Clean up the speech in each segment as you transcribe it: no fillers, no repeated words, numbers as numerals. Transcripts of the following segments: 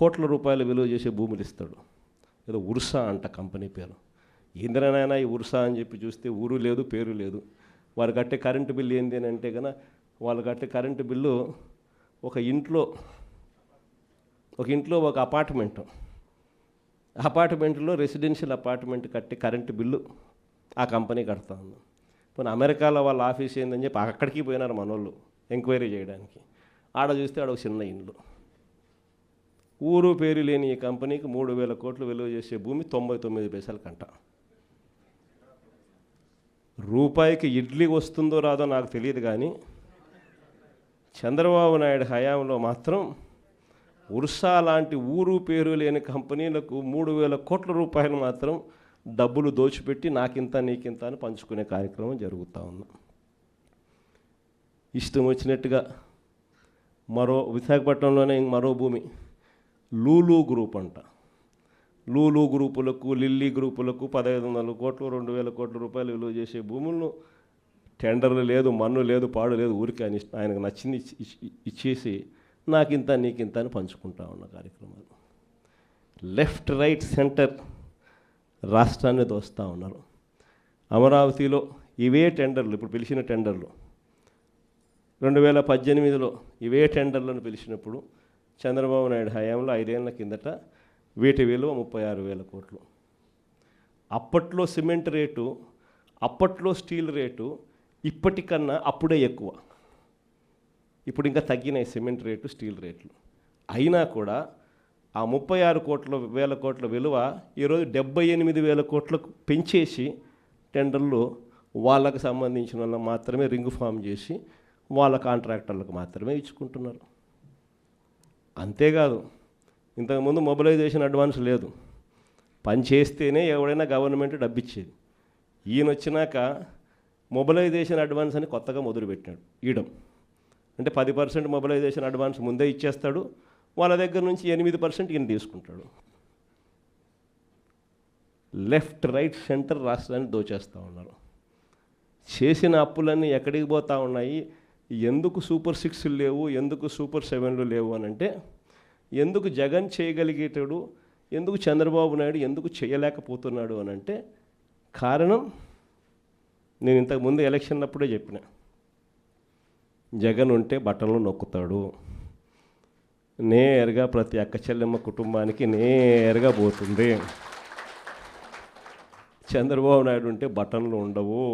కోట్ల రూపాయలు విలువ చేసే భూములు ఇస్తాడు. ఏదో ఉర్సా అంట కంపెనీ పేరు. ఏంద్రనైనా ఈ ఉర్సా అని చెప్పి చూస్తే ఊరు లేదు, పేరు లేదు. వారు కట్టే కరెంటు బిల్లు ఏంది అని అంటే కనుక వాళ్ళు కట్టే కరెంటు బిల్లు ఒక ఇంట్లో ఒక అపార్ట్మెంట్లో రెసిడెన్షియల్ అపార్ట్మెంట్ కట్టే కరెంటు బిల్లు ఆ కంపెనీ కడతా ఉంది. పోనీ అమెరికాలో వాళ్ళ ఆఫీస్ ఏందని చెప్పి అక్కడికి పోయినారు మనోళ్ళు ఎంక్వైరీ చేయడానికి. ఆడ చూస్తే ఆడ ఒక చిన్న ఇండ్లు. ఊరు పేరు లేని ఈ కంపెనీకి 3,000 కోట్లు విలువ చేసే భూమి 99 పైసలకంట. రూపాయికి ఇడ్లీ వస్తుందో రాదో నాకు తెలియదు, కానీ చంద్రబాబు నాయుడు హయాంలో మాత్రం ఉర్సా లాంటి ఊరు పేరు లేని కంపెనీలకు 3,000 కోట్ల రూపాయలు మాత్రం డబ్బులు దోచిపెట్టి నాకింత నీకింత అని పంచుకునే కార్యక్రమం జరుగుతూ ఉంది. ఇష్టం వచ్చినట్టుగా విశాఖపట్నంలోనే మరో భూమి లూలు గ్రూప్ అంట. లూలు గ్రూపులకు, లిల్లీ గ్రూపులకు 1,500 కోట్లు 2,000 కోట్ల రూపాయలు విలువ చేసే భూములను టెండర్లు లేదు, మన్ను లేదు, పాడు లేదు, ఊరికి ఆయనకు నచ్చింది ఇచ్చేసి నాకింత నీకింత అని పంచుకుంటా ఉన్న కార్యక్రమాలు. లెఫ్ట్ రైట్ సెంటర్ రాష్ట్రాన్ని దోస్తూ ఉన్నారు. అమరావతిలో ఇవే టెండర్లు, ఇప్పుడు పిలిచిన టెండర్లు 2018లో ఇవే టెండర్లను పిలిచినప్పుడు చంద్రబాబు నాయుడు హయాంలో 5 ఏళ్ల కిందట వీటి విలువ 36,000 కోట్లు. అప్పట్లో సిమెంట్ రేటు, అప్పట్లో స్టీల్ రేటు ఇప్పటికన్నా అప్పుడే ఎక్కువ. ఇప్పుడు ఇంకా తగ్గినాయి సిమెంట్ రేటు, స్టీల్ రేట్లు. అయినా కూడా ఆ 36,000 కోట్ల విలువ ఈరోజు 78,000 కోట్లకు పెంచేసి టెండర్లు వాళ్ళకు సంబంధించిన వాళ్ళకి మాత్రమే రింగ్ ఫామ్ చేసి వాళ్ళ కాంట్రాక్టర్లకు మాత్రమే ఇచ్చుకుంటున్నారు. అంతేకాదు, ఇంతకుముందు మొబిలైజేషన్ అడ్వాన్స్ లేదు. పని చేస్తేనే ఎవడైనా గవర్నమెంట్ డబ్బిచ్చేది. ఈయన వచ్చినాక మొబిలైజేషన్ అడ్వాన్స్ అని కొత్తగా మొదలుపెట్టినాడు ఇయడం. అంటే 10% మొబిలైజేషన్ అడ్వాన్స్ ముందే ఇచ్చేస్తాడు, వాళ్ళ దగ్గర నుంచి 8% ఈయన తీసుకుంటాడు. లెఫ్ట్ రైట్ సెంటర్ రాష్ట్రాన్ని దోచేస్తూ ఉన్నారు. చేసిన అప్పులన్నీ ఎక్కడికి పోతూ ఉన్నాయి? ఎందుకు సూపర్ 6 లేవు, ఎందుకు సూపర్ 7 లేవు అని అంటే, ఎందుకు జగన్ చేయగలిగేటాడు, ఎందుకు చంద్రబాబు నాయుడు ఎందుకు చేయలేకపోతున్నాడు అని అంటే కారణం నేను ఇంతకుముందు ఎలక్షన్ అప్పుడే చెప్పిన. జగన్ ఉంటే బట్టలు నొక్కుతాడు, నేరుగా ప్రతి అక్క చెల్లెమ్మ కుటుంబానికి నేరుగా పోతుంది. చంద్రబాబు నాయుడు ఉంటే బటన్లు ఉండవు.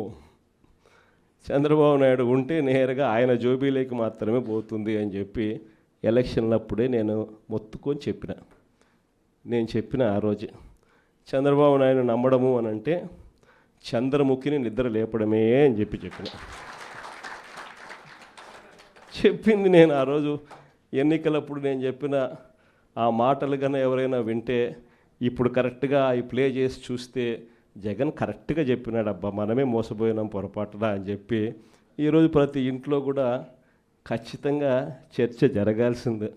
చంద్రబాబు నాయుడు ఉంటే నేరుగా ఆయన జోబీలోకి మాత్రమే పోతుంది అని చెప్పి ఎలక్షన్లప్పుడే నేను మొత్తుకొని చెప్పిన. నేను చెప్పిన ఆ రోజు చంద్రబాబు నాయుడు నమ్మడము అని అంటే చంద్రముఖిని నిద్ర లేపడమే అని చెప్పిన. చెప్పింది నేను ఆ రోజు ఎన్నికలప్పుడు నేను చెప్పిన ఆ మాటలు కన్నా ఎవరైనా వింటే ఇప్పుడు కరెక్ట్గా అవి ప్లే చేసి చూస్తే జగన్ కరెక్ట్గా చెప్పినాడు, అబ్బా మనమే మోసపోయినాం పొరపాటులా అని చెప్పి ఈరోజు ప్రతి ఇంట్లో కూడా ఖచ్చితంగా చర్చ జరగాల్సిందే.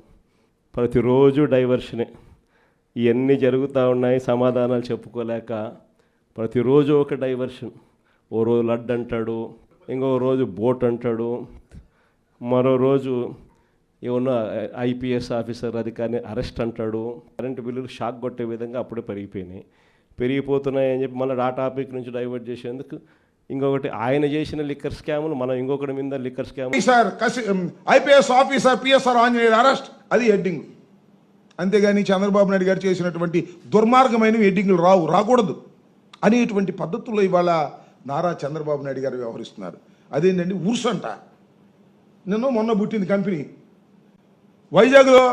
ప్రతిరోజు డైవర్షనే, ఇవన్నీ జరుగుతూ ఉన్నాయి, సమాధానాలు చెప్పుకోలేక ప్రతిరోజు ఒక డైవర్షన్. ఓ రోజు లడ్డు అంటాడు, ఇంకో రోజు బోట్ అంటాడు, మరో రోజు ఏమన్నా ఐపీఎస్ ఆఫీసర్ అధికారిని అరెస్ట్ అంటాడు. కరెంటు బిల్లులు షాక్ కొట్టే విధంగా అప్పుడే పెరిగిపోతున్నాయని చెప్పి మళ్ళీ ఆ టాపిక్ నుంచి డైవర్ట్ చేసేందుకు ఇంకొకటి ఆయన చేసిన లిక్కర్ స్కాములు, మనం ఇంకొకటి మీద liquor scam. IPS officer PSR Anjaneyulu arrest, అది హెడ్డింగ్. అంతేగాని చంద్రబాబు నాయుడు గారు చేసినటువంటి దుర్మార్గమైన హెడ్డింగ్లు రాకూడదు అనేటువంటి పద్ధతుల్లో ఇవాళ నారా చంద్రబాబు నాయుడు గారు వ్యవహరిస్తున్నారు. అదేంటండి ఉర్సంట. మొన్న పుట్టింది కంపెనీ వైజాగ్లో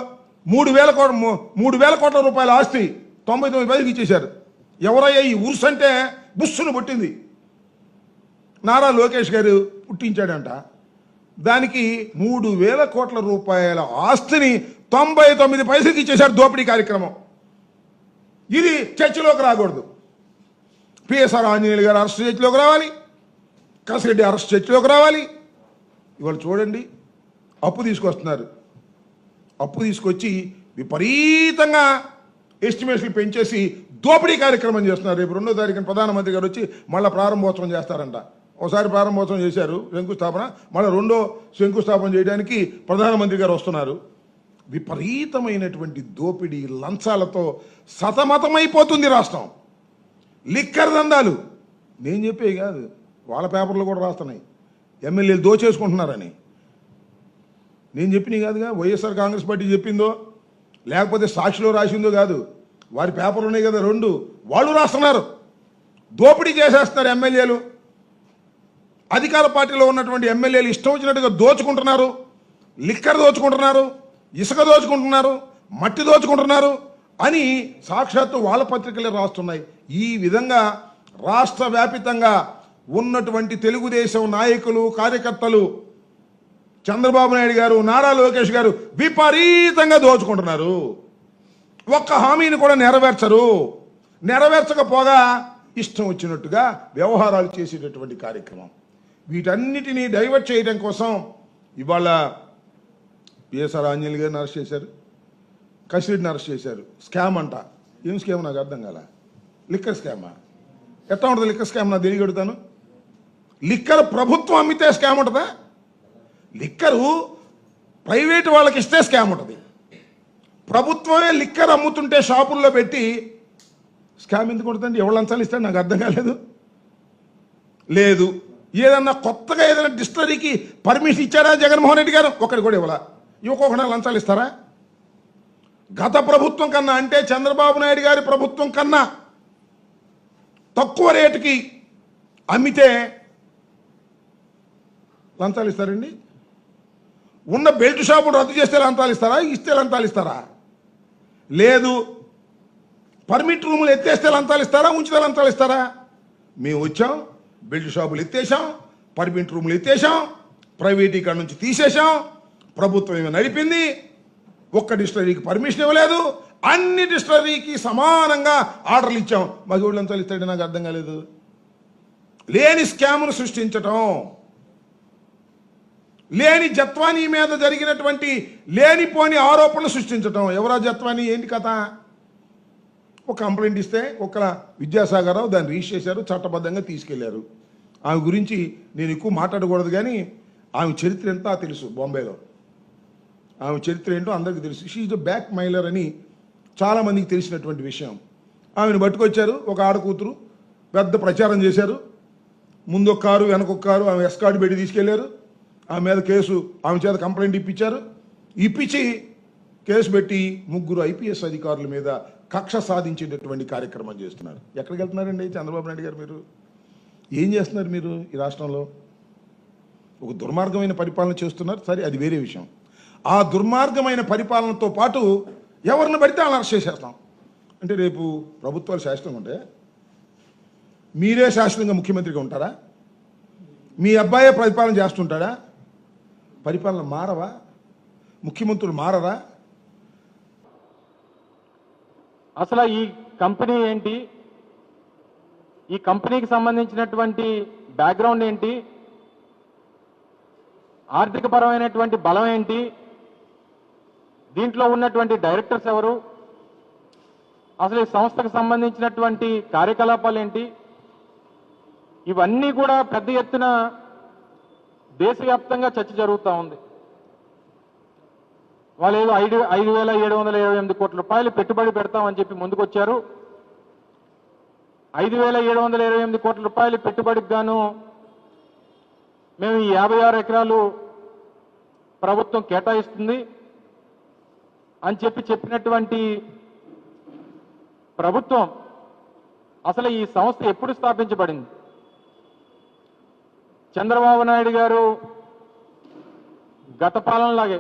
3,000 కోట్ల రూపాయల ఆస్తి 99 పైసలకి ఇచ్చేశారు. ఎవరయ్యా ఈ ఉర్స్ అంటే బుస్సును పుట్టింది. నారా లోకేష్ గారు పుట్టించాడంట. దానికి 3,000 కోట్ల రూపాయల ఆస్తిని 99 పైసలకి ఇచ్చేశారు. దోపిడీ కార్యక్రమం ఇది చర్చలోకి రాకూడదు. పిఎస్ఆర్ ఆంజనేయులు గారు అరెస్ట్ చర్చలోకి రావాలి, కసిరెడ్డి అరెస్ట్ చర్చలోకి రావాలి. ఇవాళ చూడండి, అప్పు తీసుకొస్తున్నారు. అప్పు తీసుకొచ్చి విపరీతంగా ఎస్టిమేషన్లు పెంచేసి దోపిడీ కార్యక్రమం చేస్తున్నారు. రేపు 2వ తారీఖున ప్రధానమంత్రి గారు వచ్చి మళ్ళీ ప్రారంభోత్సవం చేస్తారంట. ఒకసారి ప్రారంభోత్సవం చేశారు, శంకుస్థాపన, మళ్ళీ 2వ శంకుస్థాపన చేయడానికి ప్రధానమంత్రి గారు వస్తున్నారు. విపరీతమైనటువంటి దోపిడీ లంచాలతో సతమతమైపోతుంది రాష్ట్రం. లిక్కర్ దందాలు నేను చెప్పే కాదు, వాళ్ళ పేపర్లు కూడా రాస్తున్నాయి ఎమ్మెల్యేలు దోచేసుకుంటున్నారని. నేను చెప్పినవి కాదుగా, వైఎస్ఆర్ కాంగ్రెస్ పార్టీ చెప్పిందో లేకపోతే సాక్షిలో రాసిందో కాదు, వారి పేపర్లు ఉన్నాయి కదా రెండు, వాళ్ళు రాస్తున్నారు. దోపిడీ చేసేస్తున్నారు ఎమ్మెల్యేలు. అధికార పార్టీలో ఉన్నటువంటి ఎమ్మెల్యేలు ఇష్టం వచ్చినట్టుగా దోచుకుంటున్నారు. లిక్కర్ దోచుకుంటున్నారు, ఇసుక దోచుకుంటున్నారు, మట్టి దోచుకుంటున్నారు అని సాక్షాత్తు వాళ్ళ పత్రికలే రాస్తున్నాయి. ఈ విధంగా రాష్ట్ర వ్యాపితంగా ఉన్నటువంటి తెలుగుదేశం నాయకులు కార్యకర్తలు చంద్రబాబు నాయుడు గారు నారా లోకేష్ గారు విపరీతంగా దోచుకుంటున్నారు. ఒక్క హామీని కూడా నెరవేర్చరు. నెరవేర్చకపోగా ఇష్టం వచ్చినట్టుగా వ్యవహారాలు చేసేటటువంటి కార్యక్రమం. వీటన్నిటినీ డైవర్ట్ చేయడం కోసం ఇవాళ పిఎస్ఆర్ ఆంజనేయులు గారిని అరెస్ట్ చేశారు, కసిరెడ్డిని అరెస్ట్ చేశారు. స్కామ్ అంట. ఏం స్కామ్ నాకు అర్థం కాల. లిక్కర్ స్కామా? ఎట్లా ఉంటుంది లిక్కర్ స్కామ్? నాకు తెలియగడుగుతాను. లిక్కర్ ప్రభుత్వం అమ్మితే స్కామ్ ఉంటుందా? లిక్కరు ప్రైవేటు వాళ్ళకి ఇస్తే స్కామ్ ఉంటుంది. ప్రభుత్వమే లిక్కర్ అమ్ముతుంటే షాపుల్లో పెట్టి స్కామ్ ఎందుకు ఉంటుందండి? ఎవరు లంచాలు ఇస్తాడు? నాకు అర్థం కాలేదు. లేదు. ఏదన్నా కొత్తగా ఏదైనా డిస్టరీకి పర్మిషన్ ఇచ్చారా జగన్మోహన్ రెడ్డి గారు? ఒక్కడి కూడా ఇవ్వాల. ఇవ్వకుండా లంచాలు ఇస్తారా? గత ప్రభుత్వం కన్నా, అంటే చంద్రబాబు నాయుడు గారి ప్రభుత్వం కన్నా తక్కువ రేటుకి అమ్మితే లంచాలు ఇస్తారండి? ఉన్న బెల్ట్ షాపులు రద్దు చేస్తే లంచాలు ఇస్తారా? ఇస్తే లంచాలు ఇస్తారా? లేదు. పర్మిట్ రూములు ఎత్తేస్తే లంచాలు ఇస్తారా? ఉంచితే లంచాలు ఇస్తారా? మేము వచ్చాం, బెల్ట్ షాపులు ఎత్తేసాం, పర్మిట్ రూములు ఎత్తేసాం, ప్రైవేట్ ఇక్కడ నుంచి తీసేసాం, ప్రభుత్వం ఏమో నడిపింది, ఒక్క డిస్టరీకి పర్మిషన్ ఇవ్వలేదు, అన్ని డిస్టరీకి సమానంగా ఆర్డర్లు ఇచ్చాం. మాకు ఎవరు లంచాలు ఇస్తాడు? నాకు అర్థం కాలేదు. లేని స్కామ్ను సృష్టించటం, లేని జత్వానీ మీద జరిగినటువంటి లేనిపోని ఆరోపణలు సృష్టించటం. ఎవరా జత్వానీ? ఏంటి కథ? ఒక కంప్లైంట్ ఇస్తే ఒక విద్యాసాగరరావు దాన్ని రిజిస్టర్ చేశారు, చట్టబద్ధంగా తీసుకెళ్లారు. ఆమె గురించి నేను ఎక్కువ మాట్లాడకూడదు, కానీ ఆమె చరిత్ర ఎంతా తెలుసు. బాంబేలో ఆమె చరిత్ర ఏంటో అందరికీ తెలుసు. షీ ఈజ్ బ్యాక్ మైలర్ అని చాలామందికి తెలిసినటువంటి విషయం. ఆమెను పట్టుకొచ్చారు, ఒక ఆడకూతురు, పెద్ద ప్రచారం చేశారు. ముందు ఒక కారు, వెనక ఒక కారు, ఆమె ఎస్కార్ట్ పెట్టి తీసుకెళ్లారు. ఆమె మీద కేసు, ఆమె చేత కంప్లైంట్ ఇప్పించారు. ఇప్పించి కేసు పెట్టి ముగ్గురు ఐపీఎస్ అధికారుల మీద కక్ష సాధించేటటువంటి కార్యక్రమం చేస్తున్నారు. ఎక్కడికి వెళ్తున్నారండి చంద్రబాబు నాయుడు గారు? మీరు ఏం చేస్తున్నారు? మీరు ఈ రాష్ట్రంలో ఒక దుర్మార్గమైన పరిపాలన చేస్తున్నారు. సరే, అది వేరే విషయం. ఆ దుర్మార్గమైన పరిపాలనతో పాటు ఎవరిని పడితే వాళ్ళని అరెస్ట్ చేసేస్తాం అంటే రేపు ప్రభుత్వాలు శాశ్వతంగా ఉంటే మీరే శాశ్వతంగా ముఖ్యమంత్రిగా ఉంటారా? మీ అబ్బాయే పరిపాలన చేస్తుంటాడా? పరిపాలన మారవా? ముఖ్యమంత్రులు మారరా? అసలు ఈ కంపెనీ ఏంటి, ఈ కంపెనీకి సంబంధించినటువంటి బ్యాక్గ్రౌండ్ ఏంటి, ఆర్థిక పరమైనటువంటి బలం ఏంటి, దీంట్లో ఉన్నటువంటి డైరెక్టర్స్ ఎవరు, అసలు ఈ సంస్థకు సంబంధించినటువంటి కార్యకలాపాలు ఏంటి, ఇవన్నీ కూడా పెద్ద ఎత్తున దేశవ్యాప్తంగా చర్చ జరుగుతూ ఉంది. వాళ్ళు ఏదో 5,728 కోట్ల రూపాయలు పెట్టుబడి పెడతామని చెప్పి ముందుకొచ్చారు. 5,728 కోట్ల రూపాయలు పెట్టుబడికి గాను మేము ఈ 56 ఎకరాలు ప్రభుత్వం కేటాయిస్తుంది అని చెప్పినటువంటి ప్రభుత్వం అసలు ఈ సంస్థ ఎప్పుడు స్థాపించబడింది? చంద్రబాబు నాయుడు గారు గత పాలనలాగే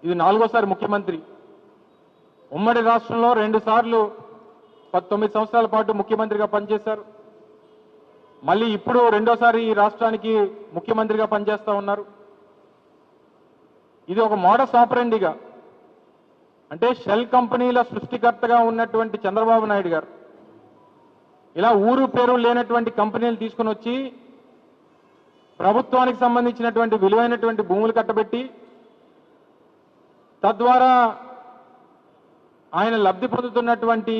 ఇది 4వ ముఖ్యమంత్రి. ఉమ్మడి రాష్ట్రంలో 2 సార్లు 19 సంవత్సరాల పాటు ముఖ్యమంత్రిగా పనిచేశారు. మళ్ళీ ఇప్పుడు 2వ ఈ రాష్ట్రానికి ముఖ్యమంత్రిగా పనిచేస్తూ ఉన్నారు. ఇది ఒక మోడస్ ఆపరెండిగా, అంటే షెల్ కంపెనీల సృష్టికర్తగా ఉన్నటువంటి చంద్రబాబు నాయుడు గారు ఇలా ఊరు పేరు లేనటువంటి కంపెనీలు తీసుకుని వచ్చి ప్రభుత్వానికి సంబంధించినటువంటి విలువైనటువంటి భూములు కట్టబెట్టి తద్వారా ఆయన లబ్ధి పొందుతున్నటువంటి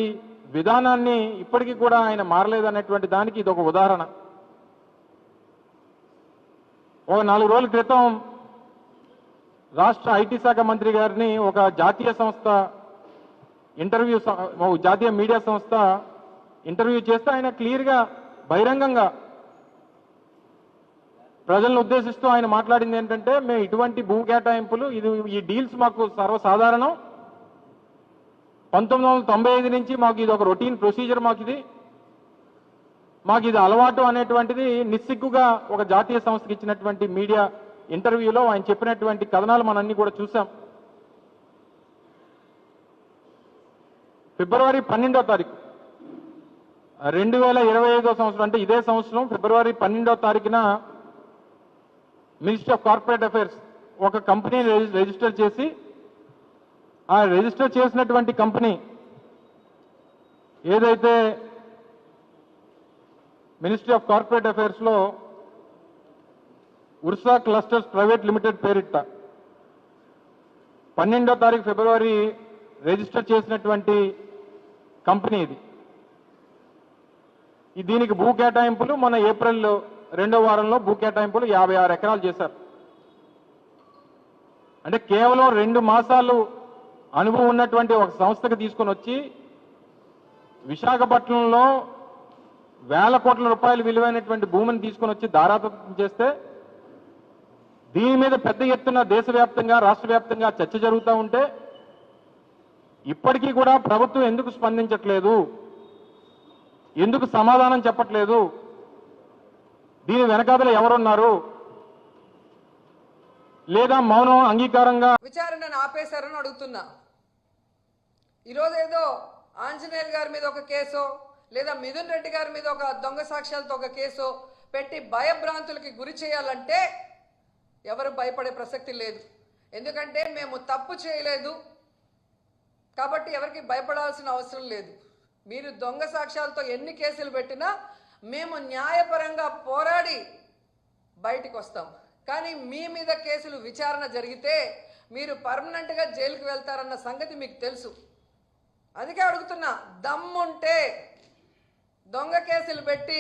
విధానాన్ని ఇప్పటికీ కూడా ఆయన మారలేదనేటువంటి దానికి ఇది ఒక ఉదాహరణ. ఒక 4 రోజుల క్రితం రాష్ట్ర ఐటీ శాఖ మంత్రి గారిని ఒక జాతీయ సంస్థ జాతీయ మీడియా సంస్థ ఇంటర్వ్యూ చేస్తే ఆయన క్లియర్గా బహిరంగంగా ప్రజలను ఉద్దేశిస్తూ ఆయన మాట్లాడింది ఏంటంటే, మేము ఇటువంటి భూ కేటాయింపులు ఈ డీల్స్ మాకు సర్వసాధారణం, 1995 నుంచి మాకు ఇది ఒక రొటీన్ ప్రొసీజర్, మాకు ఇది అలవాటు అనేటువంటిది నిస్సిగ్గుగా ఒక జాతీయ సంస్థకి ఇచ్చినటువంటి మీడియా ఇంటర్వ్యూలో ఆయన చెప్పినటువంటి కథనాలు మనన్నీ కూడా చూసాం. ఫిబ్రవరి 12వ తారీఖు 2025 సంవత్సరం, అంటే ఇదే సంవత్సరం ఫిబ్రవరి 12వ తారీఖున మినిస్ట్రీ ఆఫ్ కార్పొరేట్ అఫైర్స్ ఒక కంపెనీని రిజిస్టర్ చేసి, ఆ రిజిస్టర్ చేసినటువంటి కంపెనీ ఏదైతే మినిస్ట్రీ ఆఫ్ కార్పొరేట్ అఫైర్స్లో ఉర్సా క్లస్టర్స్ ప్రైవేట్ లిమిటెడ్ పేరిట 12వ తారీఖు ఫిబ్రవరి రిజిస్టర్ చేసినటువంటి కంపెనీ దీనికి భూ కేటాయింపులు మన ఏప్రిల్ 2వ వారంలో భూ కేటాయింపులు 56 ఎకరాలు చేశారు. అంటే కేవలం 2 మాసాలు అనుభవం ఉన్నటువంటి ఒక సంస్థకు తీసుకొని వచ్చి విశాఖపట్నంలో వేల కోట్ల రూపాయలు విలువైనటువంటి భూమిని తీసుకొని వచ్చి దారాదత్తం చేస్తే, దీని మీద పెద్ద ఎత్తున దేశవ్యాప్తంగా రాష్ట్ర వ్యాప్తంగా చర్చ జరుగుతూ ఉంటే ఇప్పటికీ కూడా ప్రభుత్వం ఎందుకు స్పందించట్లేదు, ఎందుకు సమాధానం చెప్పట్లేదు, దీని వెనకాతల ఎవరున్నారు, లేదా మౌనం అంగీకారంగా విచారణను ఆపేశారని అడుగుతున్నా. ఈరోజు ఏదో ఆంజనేయులు గారి మీద ఒక కేసో, లేదా మిథున్ రెడ్డి గారి మీద ఒక దొంగ సాక్ష్యాలతో ఒక కేసో పెట్టి భయభ్రాంతులకి గురి చేయాలంటే ఎవరు భయపడే ప్రసక్తి లేదు. ఎందుకంటే మేము తప్పు చేయలేదు కాబట్టి ఎవరికి భయపడాల్సిన అవసరం లేదు. మీరు దొంగ సాక్ష్యాలతో ఎన్ని కేసులు పెట్టినా మేము న్యాయపరంగా పోరాడి బయటికి వస్తాం. కానీ మీ మీద కేసులు విచారణ జరిగితే మీరు పర్మనెంట్గా జైలుకి వెళ్తారన్న సంగతి మీకు తెలుసు. అందుకే అడుగుతున్నా, దమ్ముంటే దొంగ కేసులు పెట్టి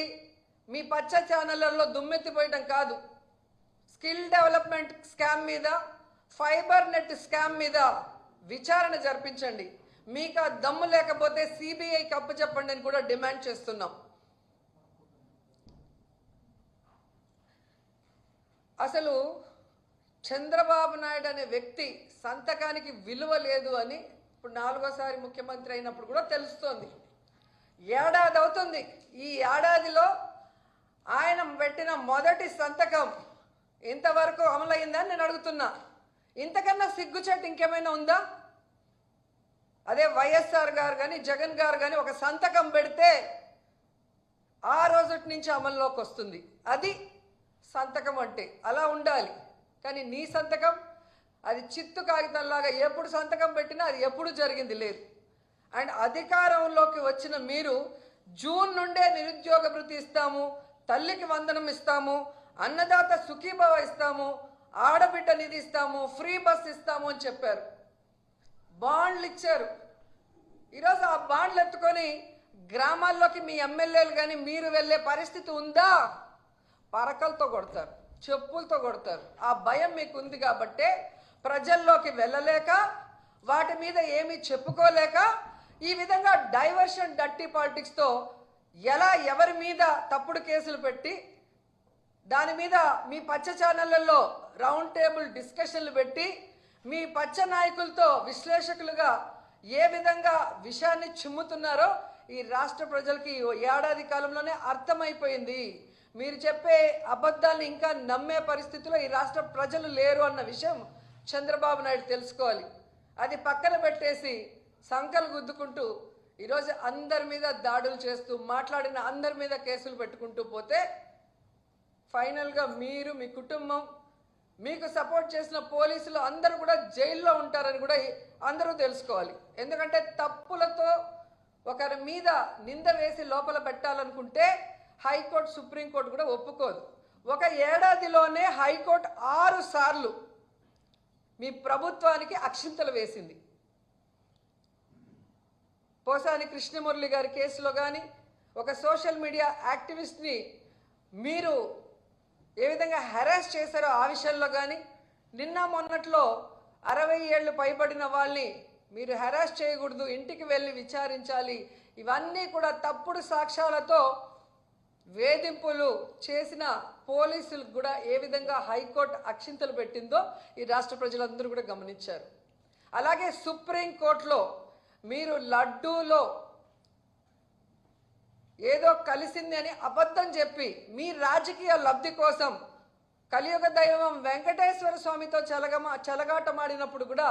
మీ పచ్చ ఛానళ్లలో దుమ్మెత్తిపోయటం కాదు, స్కిల్ డెవలప్మెంట్ స్కామ్ మీద, ఫైబర్ నెట్ స్కామ్ మీద విచారణ జరిపించండి. మీకు ఆ దమ్ము లేకపోతే సిబిఐకి అప్పచెప్పండి అని కూడా డిమాండ్ చేస్తున్నాం. అసలు చంద్రబాబు నాయుడు అనే వ్యక్తి సంతకానికి విలువ లేదు అని ఇప్పుడు 4వసారి ముఖ్యమంత్రి అయినప్పుడు కూడా తెలుస్తోంది. ఏడాది అవుతుంది. ఈ ఏడాదిలో ఆయన పెట్టిన మొదటి సంతకం ఇంతవరకు అమలైందని నేను అడుగుతున్నా. ఇంతకన్నా సిగ్గుచేటు ఇంకేమైనా ఉందా? అదే వైఎస్ఆర్ గారు కానీ జగన్ గారు కానీ ఒక సంతకం పెడితే ఆ రోజు నుంచి అమల్లోకి వస్తుంది. అది సంతకం అంటే అలా ఉండాలి. కానీ నీ సంతకం అది చిత్తు కాగితంలాగా ఎప్పుడు సంతకం పెట్టినా అది ఎప్పుడు జరిగింది లేదు. అండ్ అధికారంలోకి వచ్చిన మీరు జూన్ నుండే నిరుద్యోగ భృతి ఇస్తాము, తల్లికి వందనం ఇస్తాము, అన్నదాత సుఖీభవ ఇస్తాము, ఆడబిడ్డ నిధి ఇస్తాము, ఫ్రీ బస్ ఇస్తాము అని చెప్పారు. బాండ్లు ఇచ్చారు. ఈరోజు ఆ బాండ్లు ఎత్తుకొని గ్రామాల్లోకి మీ ఎమ్మెల్యేలు కానీ మీరు వెళ్ళే పరిస్థితి ఉందా? పరకలతో కొడతారు, చెప్పులతో కొడతారు. ఆ భయం మీకు ఉంది కాబట్టే ప్రజల్లోకి వెళ్ళలేక, వాటి మీద ఏమీ చెప్పుకోలేక ఈ విధంగా డైవర్షన్ డర్టీ పాలిటిక్స్తో ఎలా ఎవరి మీద తప్పుడు కేసులు పెట్టి దాని మీద మీ పచ్చ ఛానళ్లలో రౌండ్ టేబుల్ డిస్కషన్లు పెట్టి మీ పచ్చ నాయకులతో విశ్లేషకులుగా ఏ విధంగా విషయాన్ని చిమ్ముతున్నారో ఈ రాష్ట్ర ప్రజలకి ఏడాది కాలంలోనే అర్థమైపోయింది. మీరు చెప్పే అబద్ధాలను ఇంకా నమ్మే పరిస్థితిలో ఈ రాష్ట్ర ప్రజలు లేరు అన్న విషయం చంద్రబాబు నాయుడు తెలుసుకోవాలి. అది పక్కన పెట్టేసి సంకలు గుద్దుకుంటూ ఈరోజు అందరి మీద దాడులు చేస్తూ మాట్లాడిన అందరి మీద కేసులు పెట్టుకుంటూ పోతే ఫైనల్గా మీరు, మీ కుటుంబం, మీకు సపోర్ట్ చేసిన పోలీసులు అందరూ కూడా జైల్లో ఉంటారని కూడా అందరూ తెలుసుకోవాలి. ఎందుకంటే తప్పులతో ఒకరి మీద నింద వేసి లోపల పెట్టాలనుకుంటే హైకోర్టు, సుప్రీంకోర్టు కూడా ఒప్పుకోదు. ఒక ఏడాదిలోనే హైకోర్టు 6 సార్లు మీ ప్రభుత్వానికి అక్షింతలు వేసింది. పోసాని కృష్ణమురళి గారి కేసులో కానీ, ఒక సోషల్ మీడియా యాక్టివిస్ట్ని మీరు ఏ విధంగా హెరాస్ చేశారో ఆ విషయంలో కానీ నిన్న మొన్నట్లో 60 ఏళ్ళు పైబడిన వాళ్ళని మీరు హెరాస్ చేయకూడదు, ఇంటికి వెళ్ళి విచారించాలి, ఇవన్నీ కూడా తప్పుడు సాక్ష్యాలతో వేధింపులు చేసిన పోలీసులకు కూడా ఏ విధంగా హైకోర్టు అక్షింతలు పెట్టిందో ఈ రాష్ట్ర ప్రజలందరూ కూడా గమనించారు. అలాగే సుప్రీంకోర్టులో మీరు లడ్డూలో ఏదో కలిసింది అని అబద్ధం చెప్పి మీ రాజకీయ లబ్ధి కోసం కలియుగ దైవం వెంకటేశ్వర స్వామితో చెలగాటమాడినప్పుడు కూడా